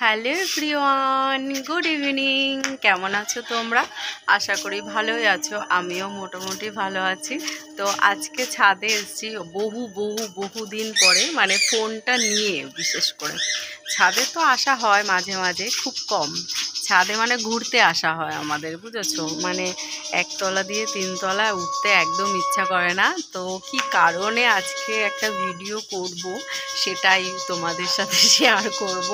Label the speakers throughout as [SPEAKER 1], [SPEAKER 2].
[SPEAKER 1] Hello everyone, good evening. কেমন আছো তোমরা? আশা করি ভালোই আছো, আমিও মোটামুটি ভালো আছি। তো আজকে ছাদে এসেছি বহু দিন পরে, মানে ফোনটা নিয়ে। বিশেষ করে ছাদে তো আসা হয় মাঝে মাঝে, খুব কম। ছাদে মানে ঘুরতে আসা হয় আমাদের, বুঝেছো? মানে একতলা দিয়ে তিনতলা উঠতে একদম ইচ্ছা করে না। তো কি কারণে আজকে একটা ভিডিও করব সেটাই তোমাদের সাথে শেয়ার করব।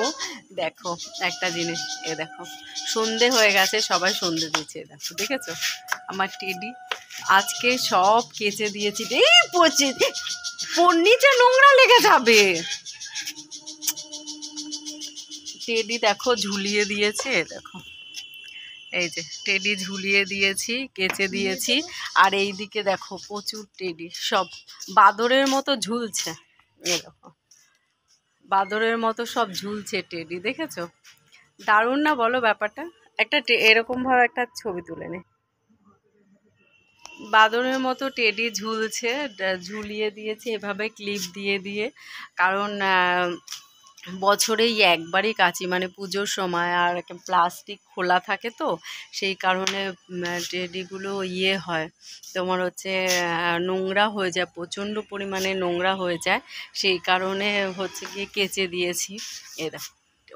[SPEAKER 1] দেখো একটা জিনিস, দেখো সন্ধে হয়ে গেছে, সবাই সন্ধে দিচ্ছে। দেখো, দেখেছো আমার টেডি আজকে সব কেচে দিয়েছি। এই পচে নিচে নোংরা লেগে যাবে। টেডি দেখো ঝুলিয়ে দিয়েছে, দেখো এই যে টেডি ঝুলিয়ে দিয়েছি, কেচে দিয়েছি। আর এই দিকে দেখো প্রচুর টেডি, সব বাদরের মতো ঝুলছে। এই দেখো বাদরের মতো সব ঝুলছে টেডি, দেখেছো? দারুণ না বলো ব্যাপারটা? একটা এরকম ভাবে একটা ছবি তুলে নে। বাদরের মতো টেডি ঝুলছে, ঝুলিয়ে দিয়েছে এভাবে ক্লিপ দিয়ে দিয়ে। কারণ বছরেই একবারই কাচি, মানে পুজোর সময়, আর প্লাস্টিক খোলা থাকে তো সেই কারণে টেডিগুলো হয়, তোমার হচ্ছে নোংরা হয়ে যায়, প্রচণ্ড পরিমাণে নোংরা হয়ে যায়। সেই কারণে হচ্ছে গিয়ে কেচে দিয়েছি। দেখো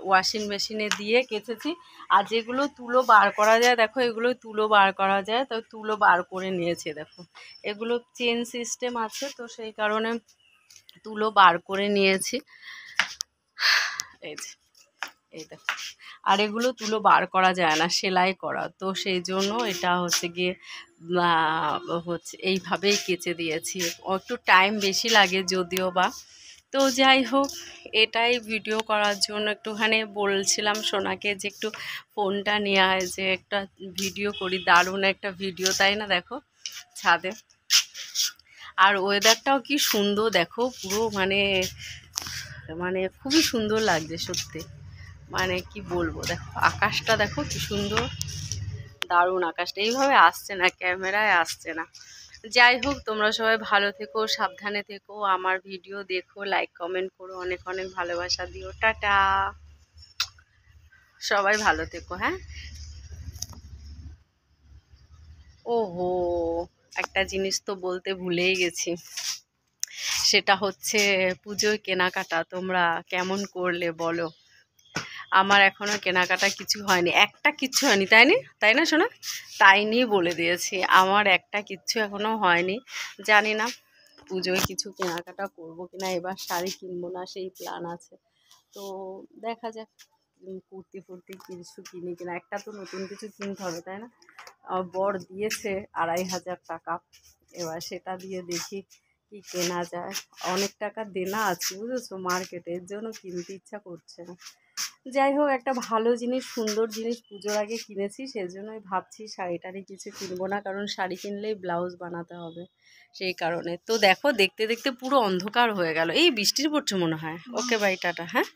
[SPEAKER 1] ওয়াশিং মেশিনে দিয়ে কেচেছি। আর যেগুলো তুলো বার করা যায়, দেখো এগুলো তুলো বার করা যায়, তো তুলো বার করে নিয়েছে। দেখো এগুলো চেন সিস্টেম আছে, তো সেই কারণে তুলো বার করে নিয়েছি। এই যে এই দেখো, আর এগুলো তুলো বার করা যায় না, সেলাই করা, তো সেই জন্য এটা হচ্ছে গিয়ে হচ্ছে এইভাবেই কেচে দিয়েছি। একটু টাইম বেশি লাগে যদিও বা, তো যাই হোক, এটাই ভিডিও করার জন্য একটুখানি বলছিলাম সোনাকে যে একটু ফোনটা নিয়ে আয়, যে একটা ভিডিও করি। দারুণ একটা ভিডিও, তাই না? দেখো ছাদে, আর ওয়েদারটাও কি সুন্দর দেখো, পুরো মানে মানে খুবই সুন্দর লাগছে সত্যি। মানে কি বলবো, দেখো আকাশটা দেখো কি সুন্দর, দারুণ আকাশটা। এইভাবে আসছে না, ক্যামেরায় আসছে না। যাই হোক, তোমরা সবাই ভালো থেকো, সাবধানে থেকো, আমার ভিডিও দেখো, লাইক কমেন্ট করো, অনেক অনেক ভালোবাসা দিও। টাটা, সবাই ভালো থেকো। হ্যাঁ, ওহো, একটা জিনিস তো বলতে ভুলেই গেছি, সেটা হচ্ছে পুজোর কেনাকাটা তোমরা কেমন করলে বলো? আমার এখনো কেনাকাটা কিছু হয়নি, একটা কিচ্ছু হয়নি, তাই না শোনা? তাই নিয়ে বলে দিয়েছি, আমার একটা কিচ্ছু এখনো হয়নি। জানি না পুজোয় কিছু কেনাকাটা করবো কিনা, এবার শাড়ি কিনবো না সেই প্ল্যান আছে। তো দেখা যাক, কুর্তি ফুর্তি কিছু কিনি কিনা। একটা তো নতুন কিছু কিনতে হবে, তাই না? আমার বর দিয়েছে 2500 টাকা, এবার সেটা দিয়ে দেখি কি কেনা যায়। অনেক টাকা দেনা আছে, বুঝেছো, মার্কেটে, এর জন্য কিনতে ইচ্ছা করছে না। যাই হোক, একটা ভালো জিনিস, সুন্দর জিনিস পুজোর আগে কিনেছি, সেজন্যই ভাবছি শাড়িটারি কিছু কিনবো না, কারণ শাড়ি কিনলেই ব্লাউজ বানাতে হবে, সেই কারণে। তো দেখো দেখতে দেখতে পুরো অন্ধকার হয়ে গেল, এই বৃষ্টির পড়ছে মনে হয়। Okay bye, tata. হ্যাঁ।